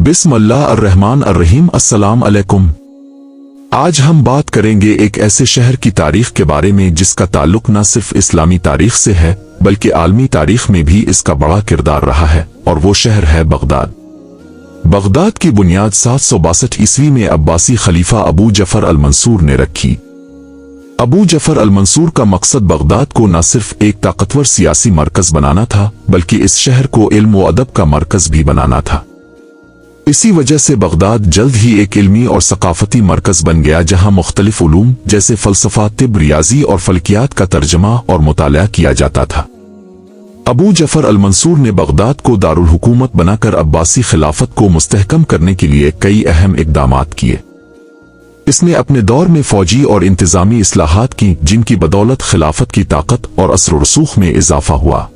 بسم اللہ الرحمن الرحیم۔ السلام علیکم۔ آج ہم بات کریں گے ایک ایسے شہر کی تاریخ کے بارے میں جس کا تعلق نہ صرف اسلامی تاریخ سے ہے بلکہ عالمی تاریخ میں بھی اس کا بڑا کردار رہا ہے، اور وہ شہر ہے بغداد۔ بغداد کی بنیاد 762 عیسوی میں عباسی خلیفہ ابو جعفر المنصور نے رکھی۔ ابو جعفر المنصور کا مقصد بغداد کو نہ صرف ایک طاقتور سیاسی مرکز بنانا تھا بلکہ اس شہر کو علم و ادب کا مرکز بھی بنانا تھا۔ اسی وجہ سے بغداد جلد ہی ایک علمی اور ثقافتی مرکز بن گیا جہاں مختلف علوم جیسے فلسفہ، طب، ریاضی اور فلکیات کا ترجمہ اور مطالعہ کیا جاتا تھا۔ ابو جعفر المنصور نے بغداد کو دارالحکومت بنا کر عباسی خلافت کو مستحکم کرنے کے لیے کئی اہم اقدامات کیے۔ اس نے اپنے دور میں فوجی اور انتظامی اصلاحات کی جن کی بدولت خلافت کی طاقت اور اثر و رسوخ میں اضافہ ہوا۔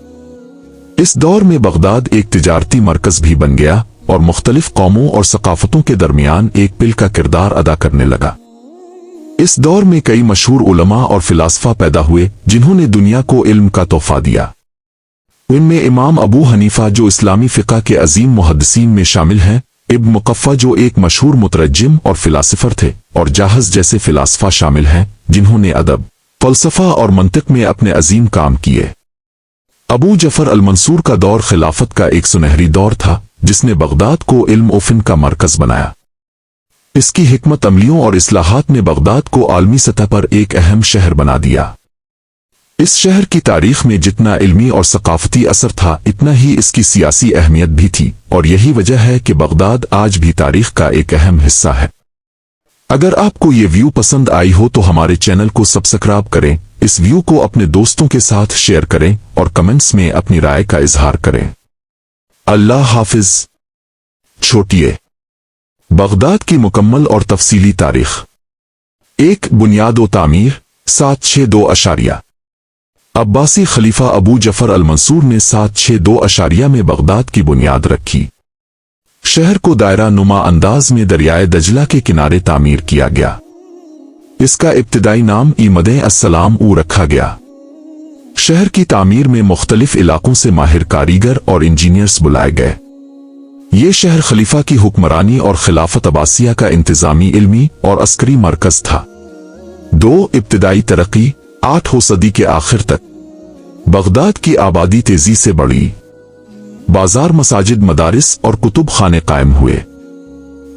اس دور میں بغداد ایک تجارتی مرکز بھی بن گیا اور مختلف قوموں اور ثقافتوں کے درمیان ایک پل کا کردار ادا کرنے لگا۔ اس دور میں کئی مشہور علماء اور فلاسفہ پیدا ہوئے جنہوں نے دنیا کو علم کا تحفہ دیا۔ ان میں امام ابو حنیفہ جو اسلامی فقہ کے عظیم محدثین میں شامل ہیں، ابن مقفع جو ایک مشہور مترجم اور فلاسفر تھے، اور جاہز جیسے فلاسفہ شامل ہیں جنہوں نے ادب، فلسفہ اور منطق میں اپنے عظیم کام کیے۔ ابو جعفر المنصور کا دور خلافت کا ایک سنہری دور تھا جس نے بغداد کو علم و فن کا مرکز بنایا۔ اس کی حکمت عملیوں اور اصلاحات نے بغداد کو عالمی سطح پر ایک اہم شہر بنا دیا۔ اس شہر کی تاریخ میں جتنا علمی اور ثقافتی اثر تھا اتنا ہی اس کی سیاسی اہمیت بھی تھی، اور یہی وجہ ہے کہ بغداد آج بھی تاریخ کا ایک اہم حصہ ہے۔ اگر آپ کو یہ ویڈیو پسند آئی ہو تو ہمارے چینل کو سبسکرائب کریں، اس ویڈیو کو اپنے دوستوں کے ساتھ شیئر کریں اور کمنٹس میں اپنی رائے کا اظہار کریں۔ اللہ حافظ۔ چھوٹیے بغداد کی مکمل اور تفصیلی تاریخ۔ 1 بنیاد و تعمیر 762 عباسی خلیفہ ابو جعفر المنصور نے 762 میں بغداد کی بنیاد رکھی۔ شہر کو دائرہ نما انداز میں دریائے دجلہ کے کنارے تعمیر کیا گیا۔ اس کا ابتدائی نام مدینہ السلام رکھا گیا۔ شہر کی تعمیر میں مختلف علاقوں سے ماہر کاریگر اور انجینئرز بلائے گئے۔ یہ شہر خلیفہ کی حکمرانی اور خلافت عباسیہ کا انتظامی، علمی اور عسکری مرکز تھا۔ 2 ابتدائی ترقی 8ویں صدی کے آخر تک بغداد کی آبادی تیزی سے بڑھی۔ بازار، مساجد، مدارس اور کتب خانے قائم ہوئے۔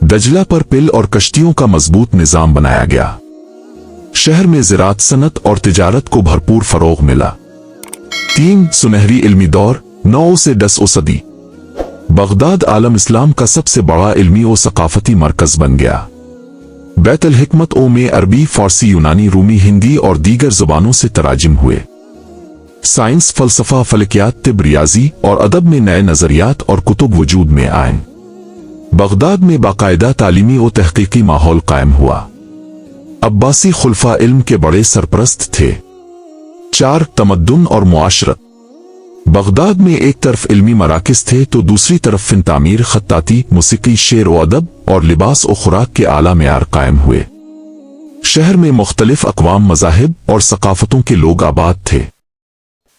دجلہ پر پل اور کشتیوں کا مضبوط نظام بنایا گیا۔ شہر میں زراعت، صنعت اور تجارت کو بھرپور فروغ ملا۔ 3 سنہری علمی دور 9 سے 10ویں صدی بغداد عالم اسلام کا سب سے بڑا علمی و ثقافتی مرکز بن گیا۔ بیت الحکمت میں عربی، فارسی، یونانی، رومی، ہندی اور دیگر زبانوں سے تراجم ہوئے۔ سائنس، فلسفہ، فلکیات، طب، ریاضی اور ادب میں نئے نظریات اور کتب وجود میں آئیں۔ بغداد میں باقاعدہ تعلیمی و تحقیقی ماحول قائم ہوا۔ عباسی خلفاء علم کے بڑے سرپرست تھے۔ 4 تمدن اور معاشرت۔ بغداد میں ایک طرف علمی مراکز تھے تو دوسری طرف فن تعمیر، خطاطی، موسیقی، شعر و ادب اور لباس و خوراک کے اعلیٰ معیار قائم ہوئے۔ شہر میں مختلف اقوام، مذاہب اور ثقافتوں کے لوگ آباد تھے۔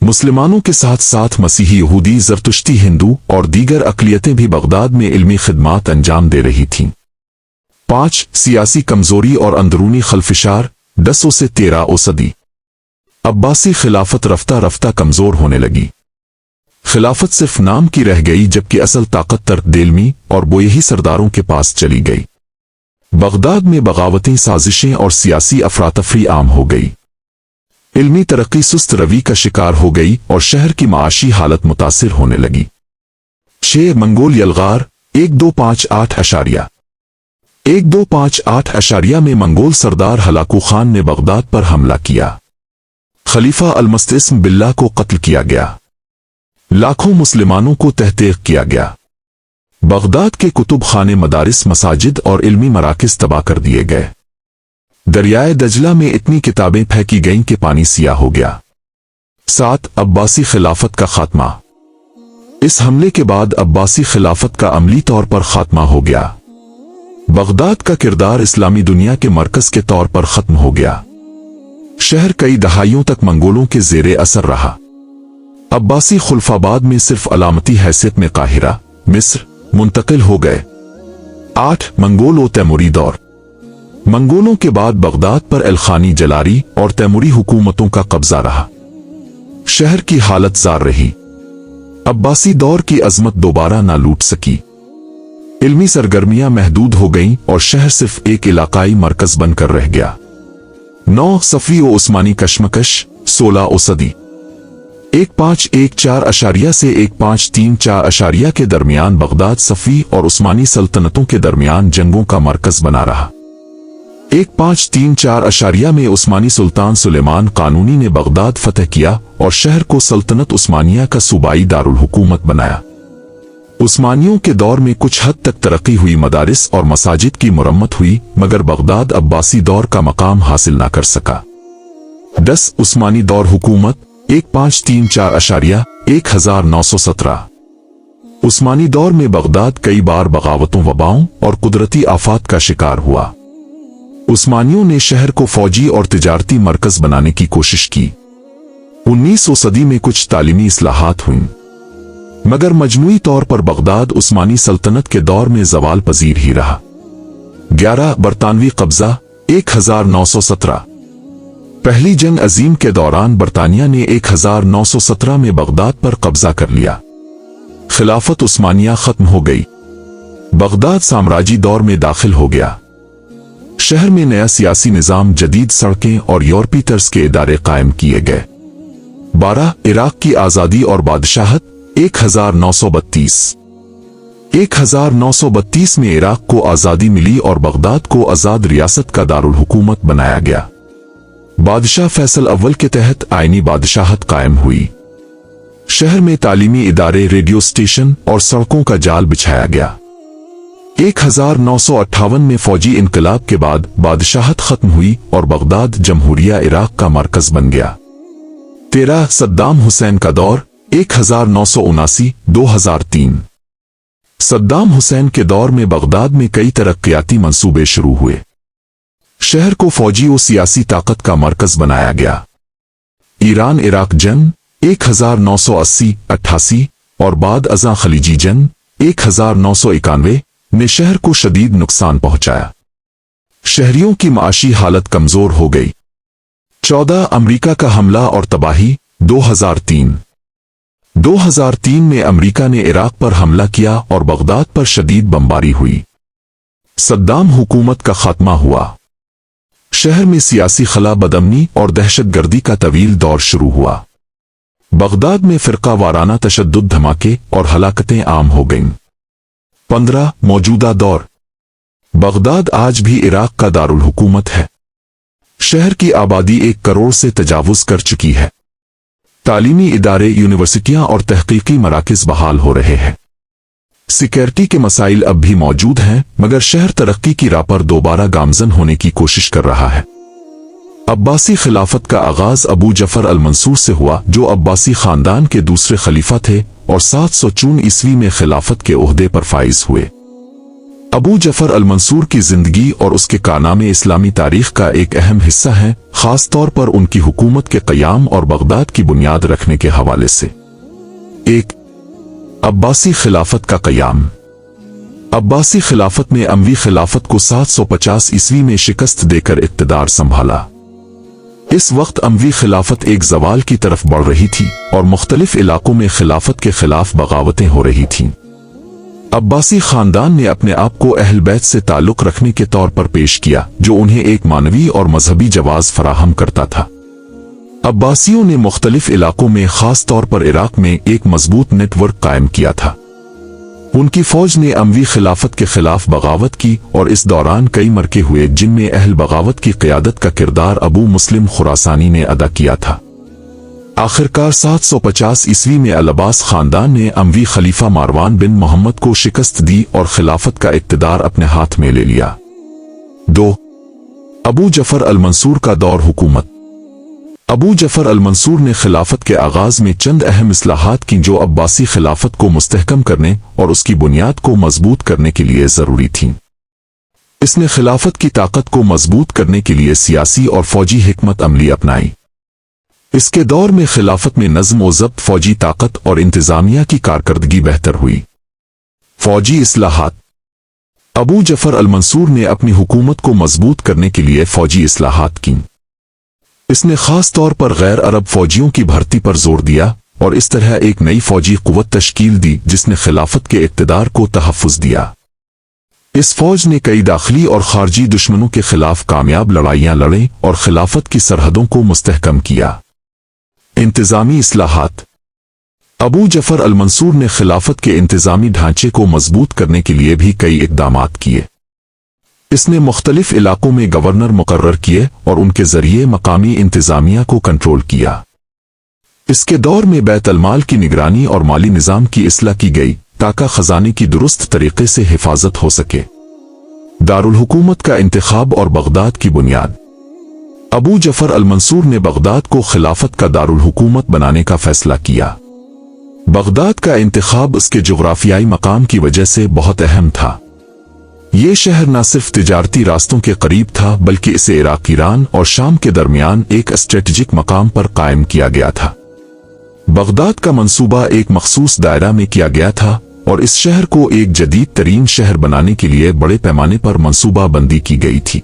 مسلمانوں کے ساتھ ساتھ مسیحی، یہودی، زرتشتی، ہندو اور دیگر اقلیتیں بھی بغداد میں علمی خدمات انجام دے رہی تھیں۔ 5 سیاسی کمزوری اور اندرونی خلفشار 10 سے 13ویں صدی عباسی خلافت رفتہ رفتہ کمزور ہونے لگی۔ خلافت صرف نام کی رہ گئی جبکہ اصل طاقت ترک دیلمی اور بویہی سرداروں کے پاس چلی گئی۔ بغداد میں بغاوتیں، سازشیں اور سیاسی افراتفری عام ہو گئی۔ علمی ترقی سست روی کا شکار ہو گئی اور شہر کی معاشی حالت متاثر ہونے لگی۔ 6 منگول یلغار 1258 1258 میں منگول سردار ہلاکو خان نے بغداد پر حملہ کیا۔ خلیفہ المستعصم باللہ کو قتل کیا گیا۔ لاکھوں مسلمانوں کو تحقیق کیا گیا۔ بغداد کے کتب خانے، مدارس، مساجد اور علمی مراکز تباہ کر دیے گئے۔ دریائے دجلہ میں اتنی کتابیں پھینکی گئیں کہ پانی سیاہ ہو گیا۔ 7 عباسی خلافت کا خاتمہ۔ اس حملے کے بعد عباسی خلافت کا عملی طور پر خاتمہ ہو گیا۔ بغداد کا کردار اسلامی دنیا کے مرکز کے طور پر ختم ہو گیا۔ شہر کئی دہائیوں تک منگولوں کے زیر اثر رہا۔ عباسی خلفاء بعد میں صرف علامتی حیثیت میں قاہرہ، مصر منتقل ہو گئے۔ 8 मंगोल व तैमूरी दौर। मंगोलों के बाद बगदाद पर अलखानी जलारी और तैमूरी हुकूमतों का कब्जा रहा। शहर की हालत जार रही। अब्बासी दौर की अजमत दोबारा ना लूट सकी। इल्मी सरगर्मियां महदूद हो गईं और शहर सिर्फ एक इलाकाई मरकज बनकर रह गया। 9 सफ़ी व उस्मानी कशमकश। 16 सदी 1514 से 1534 के दरमियान बगदाद सफ़ी और उस्मानी सल्तनतों के दरमियान जंगों का मरकज बना रहा। 1534 में उस्मानी सुल्तान सुलेमान कानूनी ने बगदाद फतह किया और शहर को सल्तनत उस्मानिया का सूबाई दारुल हुकूमत बनाया। उस्मानियों के दौर में कुछ हद तक तरक्की हुई, मदारिस और मसाजिद की मुरम्मत हुई, मगर बगदाद अब्बासी दौर का मकाम हासिल ना कर सका। 10 उस्मानी दौर हुकूमत 1534 1917। उस्मानी दौर में बगदाद कई बार बगावतों, वबाओं और कुदरती आफात का शिकार हुआ। उस्मानियों ने शहर को फौजी और तिजारती मरकज बनाने की कोशिश की। 19वीं सदी में कुछ तालीमी इस्लाहात हुईं, मगर मजमूई तौर पर बगदाद उस्मानी सल्तनत के दौर में ज़वाल पजीर ही रहा। 11 बरतानवी कब्जा 1917। पहली जंग अजीम के दौरान बरतानिया ने 1917 में बगदाद पर कब्जा कर लिया। खिलाफत उस्मानिया खत्म हो गई। बगदाद साम्राज्यी दौर में दाखिल हो गया। शहर में नया सियासी निजाम, जदीद सड़कें और यूरोपी तर्ज के इदारे कायम किए गए। 12 इराक की आज़ादी और बादशाहत 1932। 1932 में इराक को आज़ादी मिली और बगदाद को आज़ाद रियासत का दारुल हुकूमत बनाया गया। बादशाह फैसल अव्वल के तहत आईनी बादशाहत कायम हुई। शहर में तालीमी इदारे, रेडियो स्टेशन और सड़कों का जाल बिछाया गया। 1958 में फौजी इनकलाब के बाद बादशाहत खत्म हुई और बगदाद जमहूरिया इराक का मरकज बन गया। 13 सद्दाम हुसैन का दौर 1979-2003। सद्दाम हुसैन के दौर में बगदाद में कई तरक्याती मंसूबे शुरू हुए। शहर को फौजी और सियासी ताकत का मरकज बनाया गया। ईरान इराक जंग 1980-88 और बाद अज़ां खलीजी जंग 1991 ने शहर को शदीद नुकसान पहुंचाया। शहरियों की माशी हालत कमजोर हो गई। 14 अमेरिका का हमला और तबाही 2003। 2003 में अमेरिका ने इराक पर हमला किया और बगदाद पर शदीद बमबारी हुई। सद्दाम हुकूमत का खात्मा हुआ। शहर में सियासी खला बदअमनी और दहशतगर्दी का तवील दौर शुरू हुआ। बगदाद में फिरका वाराना तशद्दुद, धमाके और हलाकतें आम हो गईं। 15 मौजूदा दौर। बगदाद आज भी इराक का दारुल हुकूमत है। शहर की आबादी 1 करोड़ से तजावुज कर चुकी है। तालीमी इदारे, यूनिवर्सिटियां और तहकीकी मराकज़ बहाल हो रहे हैं। सिक्योरिटी के मसाइल अब भी मौजूद हैं, मगर शहर तरक्की की राह पर दोबारा गामजन होने की कोशिश कर रहा है। अब्बासी खिलाफत का आगाज अबू जफर अल मंसूर से हुआ, जो अब्बासी खानदान के दूसरे खलीफा थे और 754 ईस्वी में खिलाफत के ओहदे पर फाइज हुए। अबू जफर अल मंसूर की जिंदगी और उसके कारनामे इस्लामी तारीख का एक अहम हिस्सा हैं, खास तौर पर उनकी हुकूमत के क़याम और बगदाद की बुनियाद रखने के हवाले से। 1 अब्बासी खिलाफत का क़याम। अब्बासी खिलाफत ने अमवी खिलाफत को 750 ईस्वी में शिकस्त देकर इक़्तिदार संभाला। इस वक्त अमवी खिलाफत एक ज़वाल की तरफ बढ़ रही थी और मुख्तलिफ इलाकों में खिलाफत के खिलाफ बगावतें हो रही थीं। अब्बासी खानदान ने अपने आप को अहल बैत से ताल्लुक़ रखने के तौर पर पेश किया, जो उन्हें एक मानवी और मजहबी जवाज़ फराहम करता था। अब्बासियों ने मुख्तलिफ इलाकों में, खास तौर पर इराक में, एक मजबूत नेटवर्क कायम किया था। उनकी फौज ने अमवी खिलाफत के खिलाफ बगावत की और इस दौरान कई मरके हुए, जिनमें अहल बगावत की क़यादत का किरदार अबू मुस्लिम खुरासानी ने अदा किया था। आखिरकार 750 ईस्वी में अल अब्बास खानदान ने अमवी खलीफा मारवान बिन मोहम्मद को शिकस्त दी और खिलाफत का इक़्तिदार अपने हाथ में ले लिया। 2 अबू जफर अल मंसूर का दौर हुकूमत। अबू जफर अल मंसूर ने खिलाफत के आगाज में चंद अहम इस्लाहात की, जो अब्बासी खिलाफत को मुस्तहकम करने और उसकी बुनियाद को मजबूत करने के लिए जरूरी थीं। इसने खिलाफत की ताकत को मजबूत करने के लिए सियासी और फौजी हिकमत अमली अपनाई। इसके दौर में खिलाफत में नज़्म व ज़ब्त, फौजी ताकत और इंतजामिया की कारकर्दगी बेहतर हुई। फौजी इस्लाहात। अबू जफर अल-मंसूर ने अपनी हुकूमत को मजबूत करने के लिए फौजी इस्लाहात की। इसने खास तौर पर गैर अरब फौजियों की भर्ती पर जोर दिया और इस तरह एक नई फौजी कुव्वत तश्कील दी जिसने खिलाफत के इक़्तिदार को तहफ़्फ़ुज़ दिया। इस फौज ने कई दाखिली और खारजी दुश्मनों के खिलाफ कामयाब लड़ाइयाँ लड़ीं और खिलाफत की सरहदों को मुस्तहकम किया। इंतज़ामी इस्लाहात। अबू जफर अल-मंसूर ने खिलाफत के इंतज़ामी ढांचे को मजबूत करने के लिए भी कई इक़दामात किए। इसने मुख्तलिफ इलाकों में गवर्नर मुकर्रर किए और उनके जरिए मकामी इंतज़ामिया को कंट्रोल किया। इसके दौर में बैतुल-माल की निगरानी और माली निज़ाम की इस्लाह की गई ताकि खजाने की दुरुस्त तरीके से हिफाजत हो सके। दारुल हुकूमत का इंतखाब और बगदाद की बुनियाद। अबू जफर अल-मंसूर ने बगदाद को खिलाफत का दारुल हुकूमत बनाने का फैसला किया। बगदाद का इंतखाब उसके जुग़राफियाई मकाम की वजह से बहुत अहम था। ये शहर न सिर्फ तिजारती रास्तों के करीब था बल्कि इसे इराक, ईरान और शाम के दरमियान एक स्ट्रेटेजिक मकाम पर कायम किया गया था। बगदाद का मंसूबा एक मखसूस दायरा में किया गया था और इस शहर को एक जदीद तरीन शहर बनाने के लिए बड़े पैमाने पर मंसूबा बंदी की गई थी।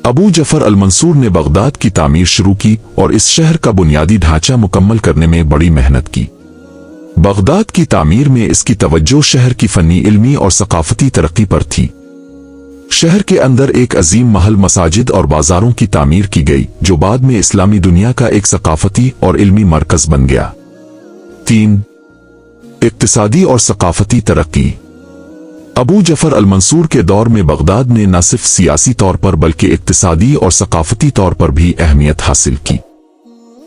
अबू जफर अल-मंसूर ने बगदाद की तामीर शुरू की और इस शहर का बुनियादी ढांचा मुकम्मल करने में बड़ी मेहनत की। बगदाद की तामीर में इसकी तवज्जो शहर की फनी, इल्मी और सकाफती तरक्की पर थी। शहर के अंदर एक अजीम महल, मसाजिद और बाजारों की तामीर की गई जो बाद में इस्लामी दुनिया का एक सकाफती और इल्मी मरकज बन गया। 3. इक्तिसादी और सकाफती तरक्की। अबू जफर अल-मंसूर के दौर में बगदाद ने न सिर्फ सियासी तौर पर बल्कि इक्तिसादी और सकाफती तौर पर भी अहमियत हासिल की।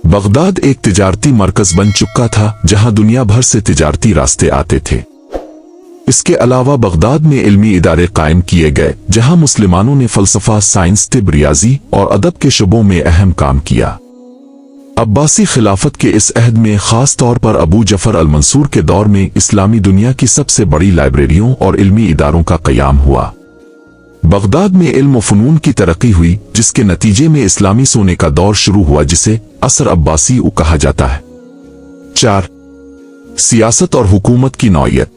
बगदाद एक तिजारती मरकज बन चुका था जहां दुनिया भर से तिजारती रास्ते आते थे। इसके अलावा बगदाद में इल्मी इदारे कायम किए गए जहां मुसलमानों ने फलसफा, साइंस, तिब, रियाजी और अदब के शुबों में अहम काम किया। अब्बासी खिलाफत के इस अहद में खास तौर पर अबू जफर अल-मंसूर के दौर में इस्लामी दुनिया की सबसे बड़ी लाइब्रेरियों और इल्मी इदारों का क़याम हुआ। बगदाद में इल्म व फ़नून की तरक्की हुई जिसके नतीजे में इस्लामी सोने का दौर शुरू हुआ जिसे असर अब्बासी कहा जाता है। 4. सियासत और हुकूमत की नौइयत।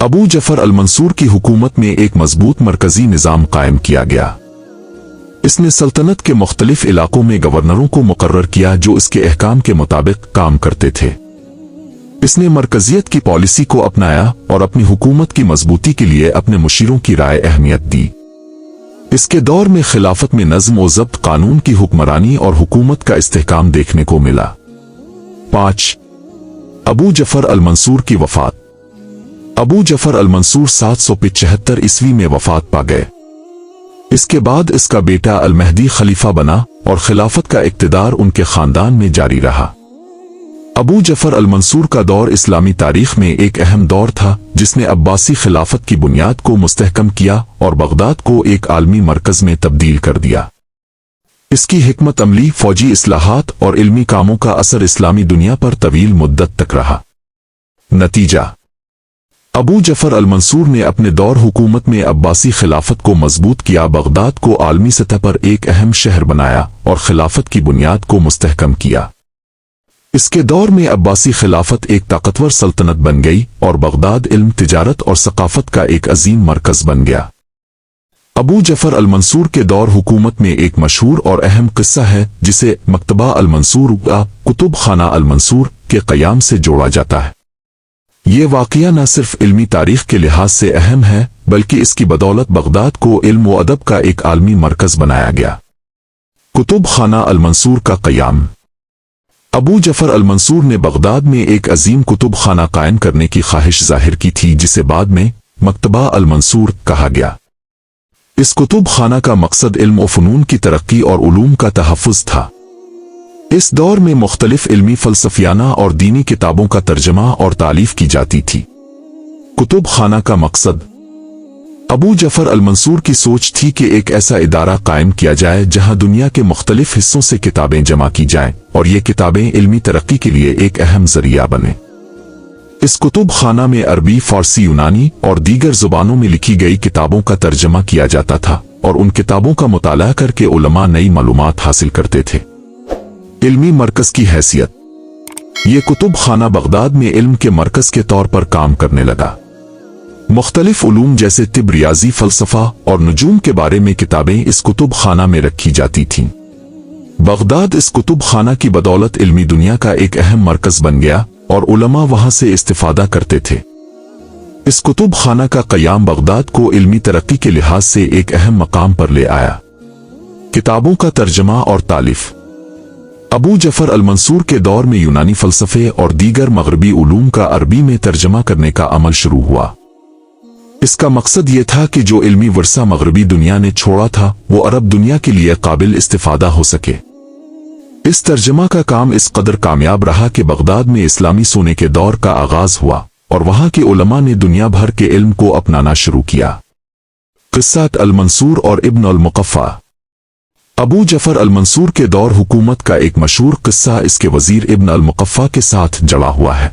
अबू जफर अल-मंसूर की हुकूमत में एक मजबूत मरकजी निज़ाम कायम किया गया। इसने सल्तनत के मुख्तलिफ इलाकों में गवर्नरों को मुकर्रर किया जो इसके अहकाम के मुताबिक काम करते थे। इसने मरकजियत की पॉलिसी को अपनाया और अपनी हुकूमत की मजबूती के लिए अपने मुशीरों की राय अहमियत दी। इसके दौर में खिलाफत में नज़्म व ज़ब्त, कानून की हुक्मरानी और हुकूमत का इस्तेहकाम देखने को मिला। 5. अबू जफर अल-मंसूर की वफात। अबू जफर अल-मंसूर 775 ईस्वी में वफात पा गए। इसके बाद इसका बेटा अल-महदी खलीफा बना और खिलाफत का इक़्तिदार उनके खानदान में जारी रहा। अबू जफर अल-मंसूर का दौर इस्लामी तारीख में एक अहम दौर था जिसने अब्बासी खिलाफत की बुनियाद को मुस्तहकम किया और बगदाद को एक आलमी मरकज में तब्दील कर दिया। इसकी हिकमत अमली, फौजी इस्लाहात और इल्मी कामों का असर इस्लामी दुनिया पर तवील मुद्दत तक रहा। नतीजा: अबू जफर अल-मंसूर ने अपने दौर हुकूमत में अब्बासी खिलाफत को मजबूत किया, बगदाद को आलमी सतह पर एक अहम शहर बनाया और खिलाफत की बुनियाद को मुस्तहकम किया। इसके दौर में अब्बासी खिलाफत एक ताकतवर सल्तनत बन गई और बगदाद इल्म, तिजारत और सकाफत का एक अजीम मरकज बन गया। अबू जफर अल-मंसूर के दौर हुकूमत में एक मशहूर और अहम किस्सा है जिसे मकतबा अल-मंसूर या कुतुब खाना अल-मंसूर के क़याम से जोड़ा जाता है। ये वाक़या न सिर्फ इल्मी तारीख के लिहाज से अहम है बल्कि इसकी बदौलत बगदाद को इल्म व अदब का एक आलमी मरकज बनाया गया। कुतुब खाना अल-मंसूर का क़याम। अबू जफर अल-मंसूर ने बगदाद में एक अजीम कुतुब खाना कायम करने की ख्वाहिश जाहिर की थी जिसे बाद में मकतबा अल-मंसूर कहा गया। इस कुतुब खाना का मकसद इल्म व फ़नून की तरक्की और उलूम का तहफ़्फ़ुज़ था। इस दौर में मुख्तलिफ इल्मी, फ़लसफ़ियाना और दीनी किताबों का तर्जमा और तालीफ की जाती थी। कुतुब खाना का मकसद अबू जफर अल-मंसूर की सोच थी कि एक ऐसा इदारा कायम किया जाए जहां दुनिया के मुख्तलिफ हिस्सों से किताबें जमा की जाएं और ये किताबें इल्मी तरक्की के लिए एक अहम ज़रिया बने। इस कुतुब खाना में अरबी, फ़ारसी, यूनानी और दीगर ज़ुबानों में लिखी गई किताबों का तर्जमा किया जाता था और उन किताबों का मुताला करके उलमा नई मालूमात हासिल करते थे। इल्मी मरकज़ की हैसियत। ये कुतुब खाना बगदाद में इल्म के मरकज़ के तौर पर काम करने लगा। मुख्तलिफ उलूम जैसे तिब, रियाजी, फलसफा और नजूम के बारे में किताबें इस कुतुब खाना में रखी जाती थीं। बगदाद इस कुतुब खाना की बदौलत इल्मी दुनिया का एक अहम मरकज बन गया और उलमा वहां से इस्तिफादा करते थे। इस कुतुब खाना का क़याम बगदाद को इल्मी तरक्की के लिहाज से एक अहम मकाम पर ले आया। किताबों का तर्जमा और तालीफ। अबू जफर अल-मंसूर के दौर में यूनानी फ़लसफ़े और दीगर मग़रिबी उलूम का अरबी में तर्जमा करने का अमल शुरू हुआ। इसका मकसद ये था कि जो इल्मी वर्सा मग़रिबी दुनिया ने छोड़ा था वो अरब दुनिया के लिए काबिल इस्तिफादा हो सके। इस तर्जमा का काम इस कदर कामयाब रहा कि बगदाद में इस्लामी सोने के दौर का आगाज हुआ और वहां के उलमा ने दुनिया भर के इल्म को अपनाना शुरू किया। क़िस्सा अल-मंसूर और इब्न अल-मुक़फ़्फ़ा। अबू जफर अल-मंसूर के दौर हुकूमत का एक मशहूर किस्सा इसके वजीर इब्न अल-मुक़फ़्फ़ा के साथ जड़ा हुआ है।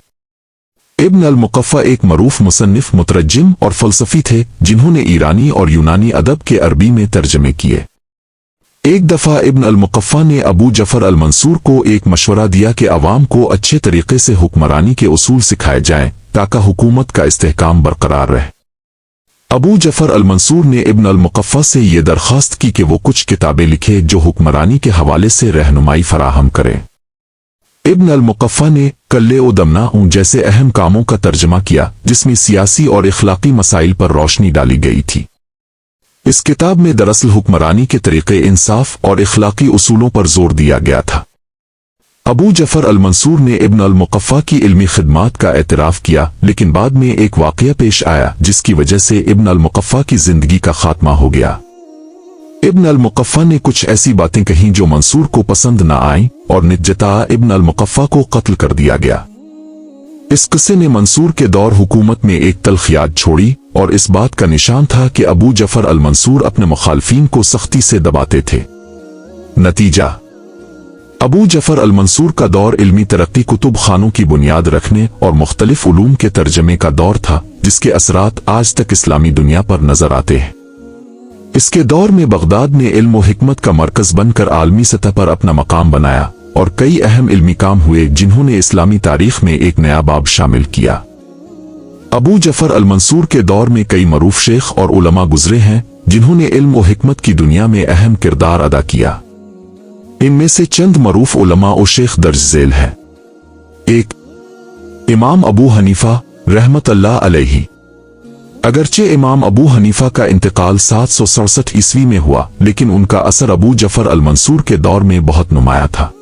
इब्न अल-मुक़फ़्फ़ा एक मरूफ मुसन्निफ, मुतरज्जिम और फ़लसफ़ी थे जिन्होंने ईरानी और यूनानी अदब के अरबी में तर्जमे किए। एक दफ़ा इब्न अल-मुक़फ़्फ़ा ने अबू जफर अल-मंसूर को एक मशवरा दिया कि अवाम को अच्छे तरीके से हुक्मरानी के उसूल सिखाए जाएं ताकि हुकूमत का इस्तेहकाम बरकरार रहे। अबू जफर अल-मंसूर ने इब्न अल-मुक़फ़्फ़ा से ये दरख्वास्त की कि वो कुछ किताबें लिखे जो हुक्मरानी के हवाले से रहनुमाई फराहम करें। इब्न अल-मुक़फ़्फ़ा ने कल्ले-ओ-दमना जैसे अहम कामों का तर्जमा किया जिसमें सियासी और इखलाकी मसाइल पर रोशनी डाली गई थी। इस किताब में दरअसल हुक्मरानी के तरीक़े इंसाफ और इखलाकी उसूलों पर जोर दिया गया था। अबू जफर अल-मंसूर ने इब्न अल-मुक़फ़्फ़ा की इल्मी खिदमात का एतराफ़ किया, लेकिन बाद में एक वाक़या पेश आया जिसकी वजह से इब्न अल-मुक़फ़्फ़ा की जिंदगी का खात्मा हो गया। इब्न अल-मुक़फ़्फ़ा ने कुछ ऐसी बातें कहीं जो मंसूर को पसंद न आईं और निजता इब्न अल-मुक़फ़्फ़ा को कत्ल कर दिया गया। इस किस्से ने मंसूर के दौर हुकूमत में एक तल्ख़ याद छोड़ी और इस बात का निशान था कि अबू जफर अल-मंसूर अपने मुखालफीन को सख्ती से दबाते थे। नतीजा, अबू जफर अल-मंसूर का दौर इल्मी तरक्की, कुतुब खानों की बुनियाद रखने और मुख्तलिफ उलूम के तर्जमे का दौर था जिसके असरात आज तक इस्लामी दुनिया पर नजर आते हैं। इसके दौर में बगदाद ने इल्म व हिकमत का मरकज बनकर आलमी सतह पर अपना मकाम बनाया और कई अहम इल्मी काम हुए जिन्होंने इस्लामी तारीख में एक नया बाब शामिल किया। अबू जफर अल-मंसूर के दौर में कई मरूफ शेख और उलमा गुजरे हैं जिन्होंने इल्म व हिकमत की दुनिया में अहम किरदार अदा किया। इनमें से चंद मरूफ उलमा और शेख दर्ज झेल है। 1. इमाम अबू हनीफा रहमतुल्लाह अलैहि। अगरचे इमाम अबू हनीफा का इंतकाल 767 ईस्वी में हुआ, लेकिन उनका असर अबू जफर अल-मंसूर के दौर में बहुत नुमाया था।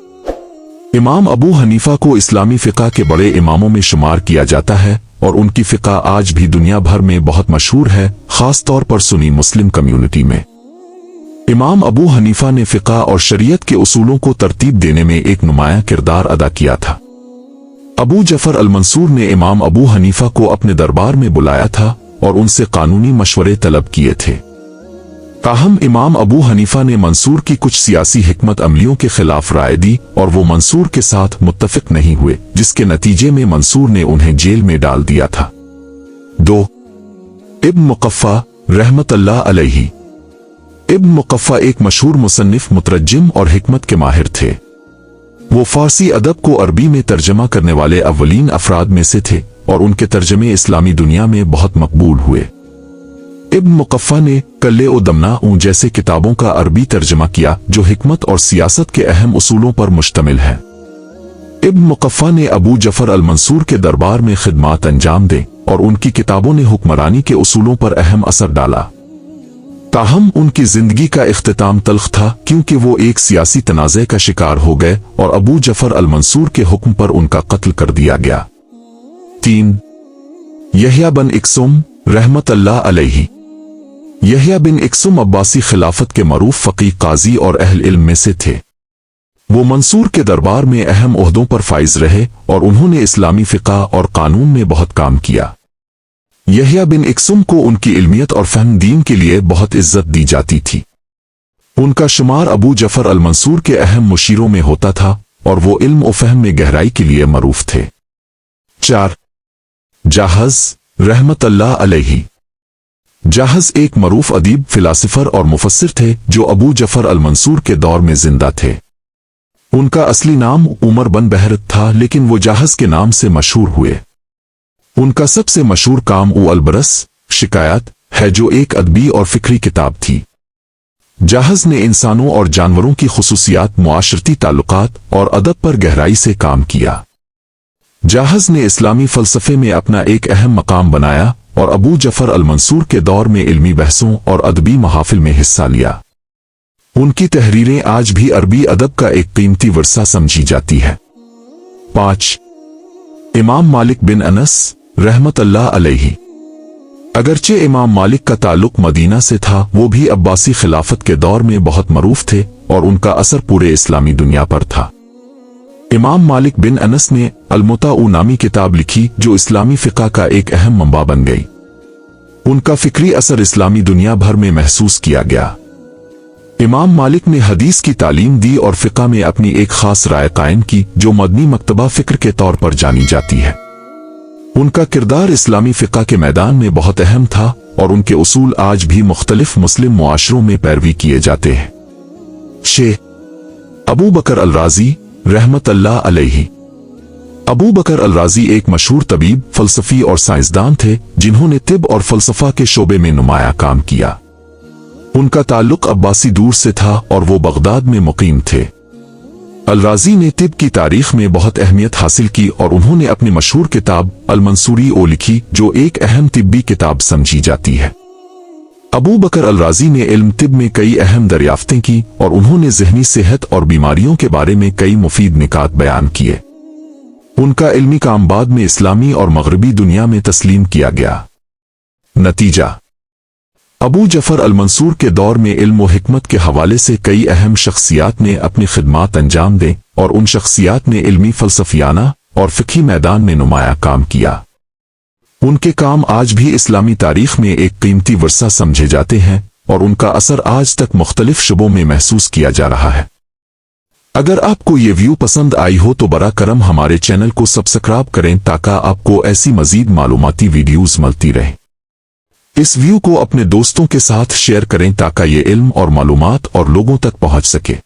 इमाम अबू हनीफा को इस्लामी फ़िक़्ह के बड़े इमामों में शुमार किया जाता है और उनकी फ़िक़्ह आज भी दुनिया भर में बहुत मशहूर है, ख़ास तौर पर सुन्नी मुस्लिम कम्युनिटी में। इमाम अबू हनीफा ने फ़िक़्ह और शरीयत के उसूलों को तरतीब देने में एक नुमाया किरदार अदा किया था। अबू जफर अल-मंसूर ने इमाम अबू हनीफा को अपने दरबार में बुलाया था और उनसे कानूनी मशवरे तलब किए थे। ताहम इमाम अबू हनीफा ने मंसूर की कुछ सियासी हिकमत अमलियों के खिलाफ राय दी और वो मंसूर के साथ मुत्तफिक नहीं हुए, जिसके नतीजे में मंसूर ने उन्हें जेल में डाल दिया था। 2. इब्न मुक़फ़्फ़ा रहमतुल्लाह अलैहि। इब्न मुक़फ़्फ़ा एक मशहूर मुसन्निफ, मुतरज्जिम और हिकमत के माहिर थे। वो फारसी अदब को अरबी में तर्जमा करने वाले अव्वलीन अफराद में से थे और उनके तर्जमे इस्लामी दुनिया में बहुत मकबूल हुए। इब्न मुक़फ़्फ़ा ने कल्ले-ओ-दमना जैसे किताबों का अरबी तर्जमा किया जो हिकमत और सियासत के अहम उसूलों पर मुश्तमिल है। इब्न मुक़फ़्फ़ा ने अबू जफर अल-मंसूर के दरबार में खिदमात अंजाम दे और उनकी किताबों ने हुक्मरानी के उसूलों पर अहम असर डाला। ताहम उनकी जिंदगी का इख्तिताम तल्ख था क्योंकि वो एक सियासी तनाज़े का शिकार हो गए और अबू जफर अल-मंसूर के हुक्म पर उनका कत्ल कर दिया गया। 3. यहया बिन इक्सुम रहमतुल्लाह अलैहि। यहया बिन इक्सुम अब्बासी खिलाफत के मरूफ फ़क़ीह, काज़ी और अहल इल्म में से थे। वो मंसूर के दरबार में अहम ओहदों पर फाइज रहे और उन्होंने इस्लामी फ़िक़्ह और कानून में बहुत काम किया। यहया बिन इक्सुम को उनकी इल्मियत और फ़हम दीन के लिए बहुत इज्जत दी जाती थी। उनका शुमार अबू जफर अल-मंसूर के अहम मुशीरों में होता था और वो इल्म और फ़हम में गहराई के लिए मरूफ थे। 4. जाहज़ रहमतुल्लाह अलैहि। जाहज़ एक मरूफ अदीब, फिलासफर और मुफस्सिर थे जो अबू जफर अल-मंसूर के दौर में जिंदा थे। उनका असली नाम उमर बिन बहर था, लेकिन वो जाहज़ के नाम से मशहूर हुए। उनका सबसे मशहूर काम अलबरस शिकायत है जो एक अदबी और फिक्री किताब थी। जाहज ने इंसानों और जानवरों की खुसूसियात, मुआशरती ताल्लुकात और अदब पर गहराई से काम किया। जाहज ने इस्लामी फ़लसफ़े में अपना एक अहम मकाम बनाया और अबू जफ़र अल-मंसूर के दौर में इल्मी बहसों और अदबी महाफिल में हिस्सा लिया। उनकी तहरीरें आज भी अरबी अदब का एक कीमती वर्सा समझी जाती है। 5. इमाम मालिक बिन अनस रहमतुल्लाह अलैहि। अगरचे इमाम मालिक का ताल्लुक मदीना से था, वो भी अब्बासी खिलाफत के दौर में बहुत मरूफ थे और उनका असर पूरे इस्लामी दुनिया पर था। इमाम मालिक बिन अनस ने अल-मुताउ नामी किताब लिखी जो इस्लामी फ़िक़्ह का एक अहम मंबा बन गई। उनका फ़िक्री असर इस्लामी दुनिया भर में महसूस किया गया। इमाम मालिक ने हदीस की तालीम दी और फ़िक़्ह में अपनी एक ख़ास राय कायम की जो मदनी मकतबा फ़िक्र के तौर पर जानी जाती है। उनका किरदार इस्लामी फ़िक़्ह के मैदान में बहुत अहम था और उनके उसूल आज भी मुख्तलिफ मुस्लिम मुआशरों में पैरवी किए जाते हैं। शेख अबू बकर अल-राज़ी रहमतुल्लाह अलैहि। अबू बकर अल-राज़ी एक मशहूर तबीब, फ़लसफ़ी और साइंसदान थे जिन्होंने तिब और फ़लसफ़ा के शोबे में नुमाया काम किया। उनका ताल्लुक अब्बासी दूर से था और वो बगदाद में मुकीम थे। अल-राज़ी ने तिब की तारीख में बहुत अहमियत हासिल की और उन्होंने अपनी मशहूर किताब अल-मंसूरी ओ लिखी जो एक अहम तिब्बी किताब समझी जाती है। अबू बकर अल-राज़ी ने इल्म तिब में कई अहम दरियाफ्तें की और उन्होंने ज़हनी सेहत और बीमारियों के बारे में कई मुफीद निकात बयान किए। उनका इल्मी काम बाद में इस्लामी और मगरबी दुनिया में तस्लीम किया गया। नतीजा अबू जफ़र अल-मंसूर के दौर में इल्म व हिकमत के हवाले से कई अहम शख्सियात ने अपनी खिदमात अंजाम दें और उन शख्सियात ने इल्मी फ़लसफ़ियाना और फ़िक़ही मैदान में नुमाया काम किया। उनके काम आज भी इस्लामी तारीख में एक कीमती वर्सा समझे जाते हैं और उनका असर आज तक मुख्तलिफ शुबों में महसूस किया जा रहा है। अगर आपको ये व्यू पसंद आई हो तो बरा करम हमारे चैनल को सब्सक्राइब करें ताकि आपको ऐसी मज़ीद मालूमाती वीडियोज़ मिलती रहें। इस व्यू को अपने दोस्तों के साथ शेयर करें ताकि ये इल्म और मालूमात और लोगों तक पहुंच सके।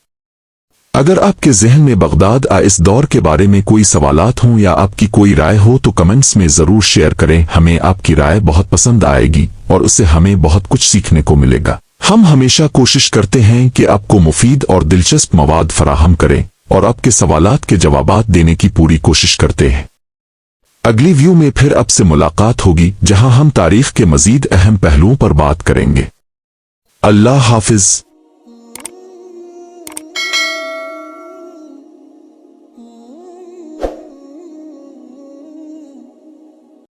अगर आपके ज़हन में बगदाद इस दौर के बारे में कोई सवालात हों या आपकी कोई राय हो तो कमेंट्स में ज़रूर शेयर करें। हमें आपकी राय बहुत पसंद आएगी और उससे हमें बहुत कुछ सीखने को मिलेगा। हम हमेशा कोशिश करते हैं कि आपको मुफीद और दिलचस्प मवाद फराहम करें और आपके सवालात के जवाबात देने की पूरी कोशिश करते हैं। अगली व्यू में फिर आपसे मुलाकात होगी जहां हम तारीख के मज़ीद अहम पहलुओं पर बात करेंगे। अल्लाह हाफ़िज़।